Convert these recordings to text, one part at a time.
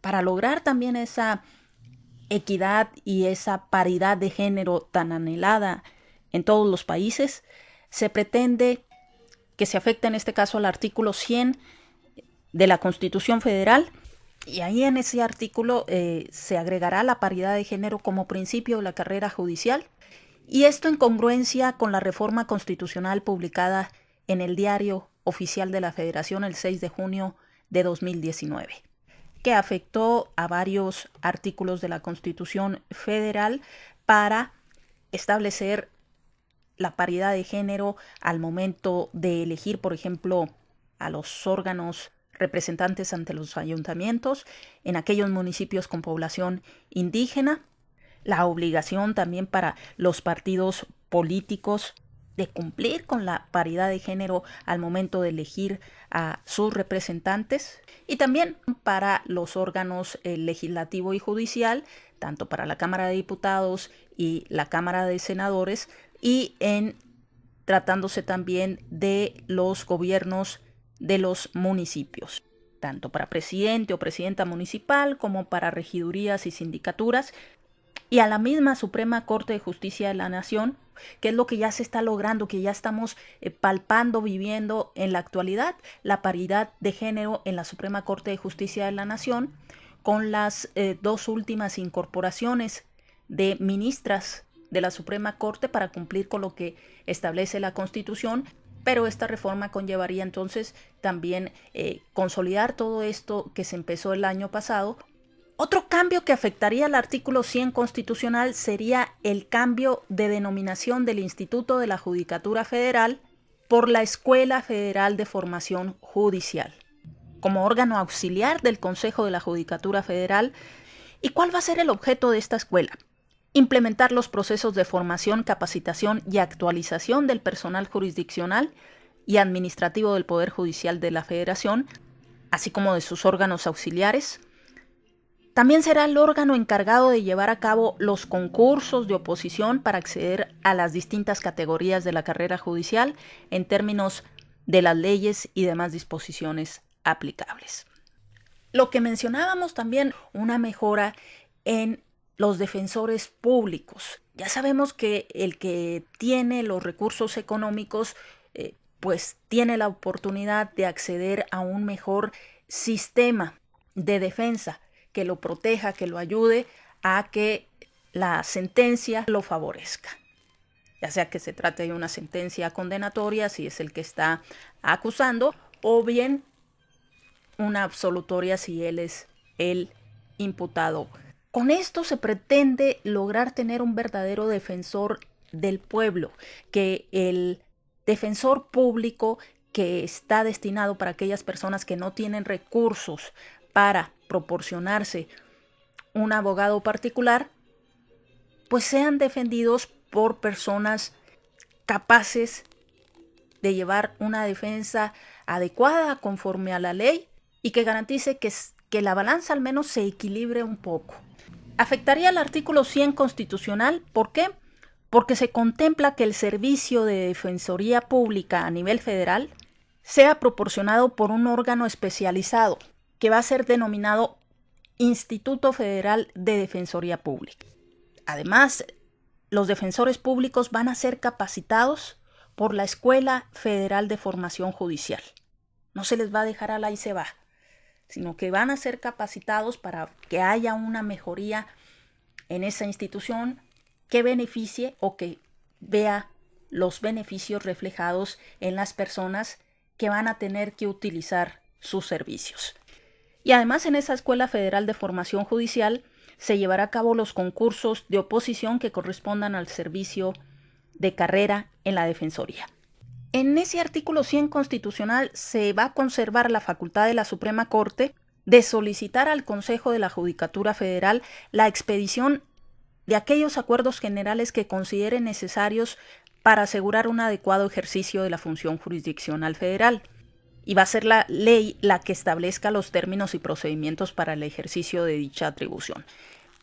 para lograr también esa equidad y esa paridad de género tan anhelada en todos los países, se pretende que se afecte en este caso al artículo 100 de la Constitución Federal, y ahí en ese artículo se agregará la paridad de género como principio de la carrera judicial, y esto en congruencia con la reforma constitucional publicada en el Diario Oficial de la Federación el 6 de junio de 2019, que afectó a varios artículos de la Constitución Federal para establecer la paridad de género al momento de elegir, por ejemplo, a los órganos representantes ante los ayuntamientos en aquellos municipios con población indígena, la obligación también para los partidos políticos de cumplir con la paridad de género al momento de elegir a sus representantes, y también para los órganos legislativo y judicial, tanto para la Cámara de Diputados y la Cámara de Senadores, y en tratándose también de los gobiernos de los municipios, tanto para presidente o presidenta municipal como para regidurías y sindicaturas, y a la misma Suprema Corte de Justicia de la Nación, que es lo que ya se está logrando, que ya estamos palpando, viviendo en la actualidad, la paridad de género en la Suprema Corte de Justicia de la Nación, con las dos últimas incorporaciones de ministras de la Suprema Corte para cumplir con lo que establece la Constitución, pero esta reforma conllevaría entonces también consolidar todo esto que se empezó el año pasado. Otro cambio que afectaría al artículo 100 constitucional sería el cambio de denominación del Instituto de la Judicatura Federal por la Escuela Federal de Formación Judicial, como órgano auxiliar del Consejo de la Judicatura Federal. ¿Y cuál va a ser el objeto de esta escuela? Implementar los procesos de formación, capacitación y actualización del personal jurisdiccional y administrativo del Poder Judicial de la Federación, así como de sus órganos auxiliares. También será el órgano encargado de llevar a cabo los concursos de oposición para acceder a las distintas categorías de la carrera judicial en términos de las leyes y demás disposiciones aplicables. Lo que mencionábamos también, una mejora en los defensores públicos. Ya sabemos que el que tiene los recursos económicos pues tiene la oportunidad de acceder a un mejor sistema de defensa que lo proteja, que lo ayude a que la sentencia lo favorezca. Ya sea que se trate de una sentencia condenatoria, si es el que está acusando, o bien una absolutoria si él es el imputado. Con esto se pretende lograr tener un verdadero defensor del pueblo, que el defensor público que está destinado para aquellas personas que no tienen recursos para proporcionarse un abogado particular, pues sean defendidos por personas capaces de llevar una defensa adecuada conforme a la ley y que garantice que la balanza al menos se equilibre un poco. Afectaría el artículo 100 constitucional. ¿Por qué? Porque se contempla que el servicio de defensoría pública a nivel federal sea proporcionado por un órgano especializado que va a ser denominado Instituto Federal de Defensoría Pública. Además, los defensores públicos van a ser capacitados por la Escuela Federal de Formación Judicial. No se les va a dejar al ahí se va, sino que van a ser capacitados para que haya una mejoría en esa institución que beneficie o que vea los beneficios reflejados en las personas que van a tener que utilizar sus servicios. Y además en esa Escuela Federal de Formación Judicial se llevará a cabo los concursos de oposición que correspondan al servicio de carrera en la Defensoría. En ese artículo 100 constitucional se va a conservar la facultad de la Suprema Corte de solicitar al Consejo de la Judicatura Federal la expedición de aquellos acuerdos generales que considere necesarios para asegurar un adecuado ejercicio de la función jurisdiccional federal. Y va a ser la ley la que establezca los términos y procedimientos para el ejercicio de dicha atribución.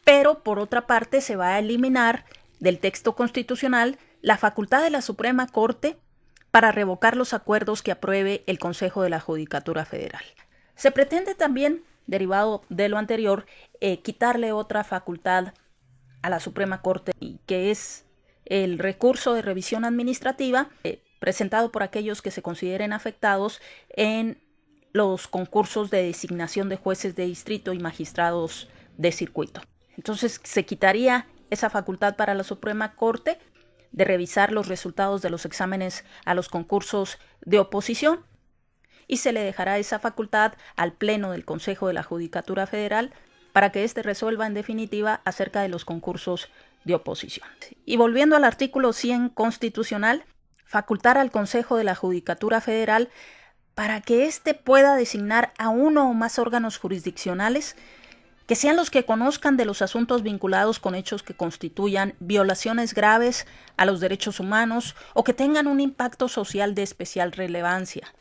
Pero, por otra parte, se va a eliminar del texto constitucional la facultad de la Suprema Corte para revocar los acuerdos que apruebe el Consejo de la Judicatura Federal. Se pretende también derivado de lo anterior, quitarle otra facultad a la Suprema Corte, que es el recurso de revisión administrativa presentado por aquellos que se consideren afectados en los concursos de designación de jueces de distrito y magistrados de circuito. Entonces se quitaría esa facultad para la Suprema Corte de revisar los resultados de los exámenes a los concursos de oposición y se le dejará esa facultad al Pleno del Consejo de la Judicatura Federal para que éste resuelva en definitiva acerca de los concursos de oposición. Y volviendo al artículo 100 constitucional, facultar al Consejo de la Judicatura Federal para que éste pueda designar a uno o más órganos jurisdiccionales que sean los que conozcan de los asuntos vinculados con hechos que constituyan violaciones graves a los derechos humanos o que tengan un impacto social de especial relevancia.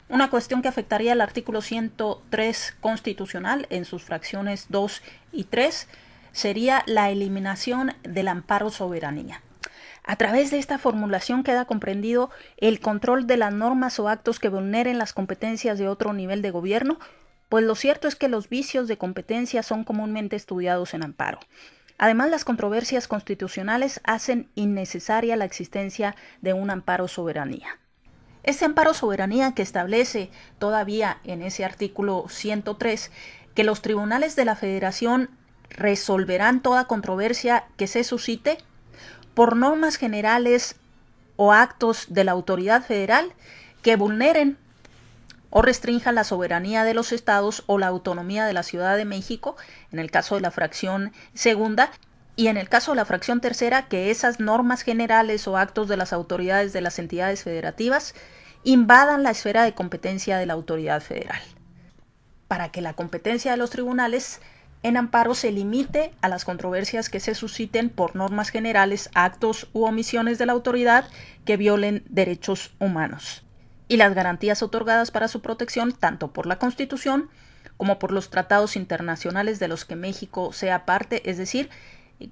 Una cuestión que afectaría al artículo 103 constitucional en sus fracciones 2 y 3 sería la eliminación del amparo soberanía. A través de esta formulación queda comprendido el control de las normas o actos que vulneren las competencias de otro nivel de gobierno, pues lo cierto es que los vicios de competencia son comúnmente estudiados en amparo. Además, las controversias constitucionales hacen innecesaria la existencia de un amparo soberanía. Este amparo soberanía que establece todavía en ese artículo 103 que los tribunales de la Federación resolverán toda controversia que se suscite por normas generales o actos de la autoridad federal que vulneren o restrinjan la soberanía de los estados o la autonomía de la Ciudad de México, en el caso de la fracción segunda, y en el caso de la fracción tercera, que esas normas generales o actos de las autoridades de las entidades federativas invadan la esfera de competencia de la autoridad federal, para que la competencia de los tribunales en amparo se limite a las controversias que se susciten por normas generales, actos u omisiones de la autoridad que violen derechos humanos y las garantías otorgadas para su protección tanto por la Constitución como por los tratados internacionales de los que México sea parte, es decir,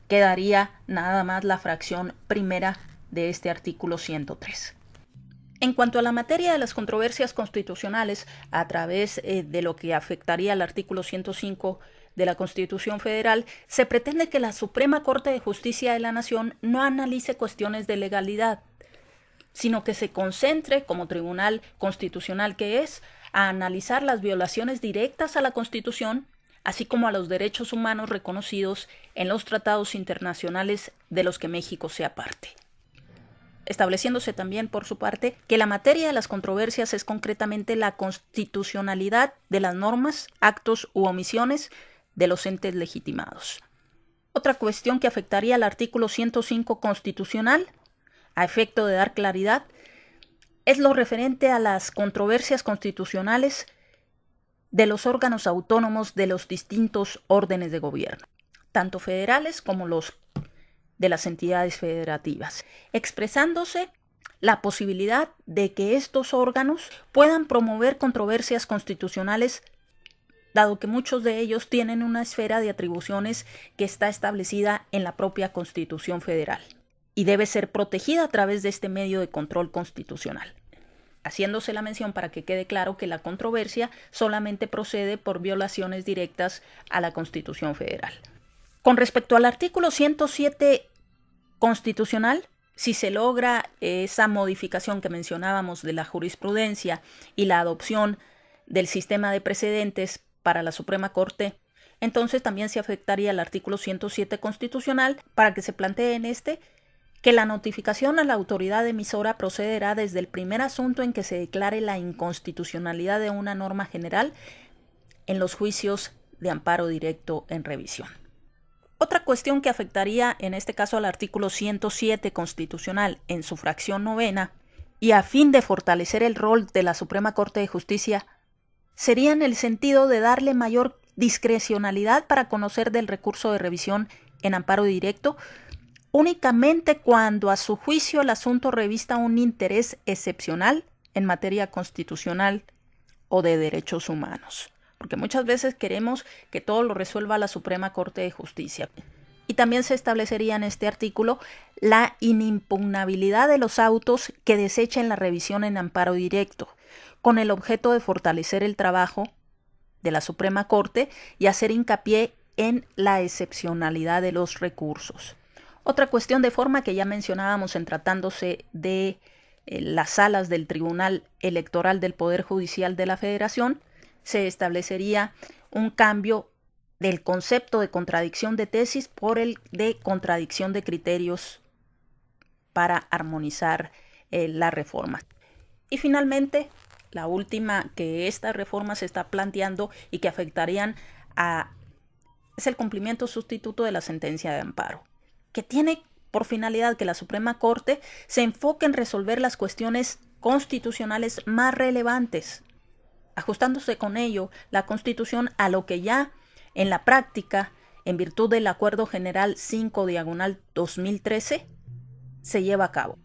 quedaría nada más la fracción primera de este artículo 103. En cuanto a la materia de las controversias constitucionales, a través de lo que afectaría al artículo 105 de la Constitución Federal, se pretende que la Suprema Corte de Justicia de la Nación no analice cuestiones de legalidad, sino que se concentre, como tribunal constitucional que es, a analizar las violaciones directas a la Constitución, así como a los derechos humanos reconocidos en los tratados internacionales de los que México sea parte. Estableciéndose también, por su parte, que la materia de las controversias es concretamente la constitucionalidad de las normas, actos u omisiones de los entes legitimados. Otra cuestión que afectaría al artículo 105 constitucional, a efecto de dar claridad, es lo referente a las controversias constitucionales de los órganos autónomos de los distintos órdenes de gobierno, tanto federales como los de las entidades federativas, expresándose la posibilidad de que estos órganos puedan promover controversias constitucionales, dado que muchos de ellos tienen una esfera de atribuciones que está establecida en la propia Constitución Federal y debe ser protegida a través de este medio de control constitucional, haciéndose la mención para que quede claro que la controversia solamente procede por violaciones directas a la Constitución Federal. Con respecto al artículo 107 constitucional, si se logra esa modificación que mencionábamos de la jurisprudencia y la adopción del sistema de precedentes para la Suprema Corte, entonces también se afectaría el artículo 107 constitucional para que se plantee en este que la notificación a la autoridad emisora procederá desde el primer asunto en que se declare la inconstitucionalidad de una norma general en los juicios de amparo directo en revisión. Otra cuestión que afectaría en este caso al artículo 107 constitucional en su fracción novena y a fin de fortalecer el rol de la Suprema Corte de Justicia sería en el sentido de darle mayor discrecionalidad para conocer del recurso de revisión en amparo directo únicamente cuando a su juicio el asunto revista un interés excepcional en materia constitucional o de derechos humanos. Porque muchas veces queremos que todo lo resuelva la Suprema Corte de Justicia. Y también se establecería en este artículo la inimpugnabilidad de los autos que desechen la revisión en amparo directo, con el objeto de fortalecer el trabajo de la Suprema Corte y hacer hincapié en la excepcionalidad de los recursos. Otra cuestión de forma que ya mencionábamos en tratándose de las salas del Tribunal Electoral del Poder Judicial de la Federación, se establecería un cambio del concepto de contradicción de tesis por el de contradicción de criterios para armonizar la reforma. Y finalmente, la última que esta reforma se está planteando y que afectarían es el cumplimiento sustituto de la sentencia de amparo, que tiene por finalidad que la Suprema Corte se enfoque en resolver las cuestiones constitucionales más relevantes, ajustándose con ello la Constitución a lo que ya en la práctica, en virtud del Acuerdo General 5/2013, se lleva a cabo.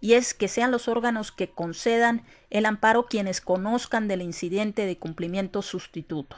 Y es que sean los órganos que concedan el amparo quienes conozcan del incidente de cumplimiento sustituto.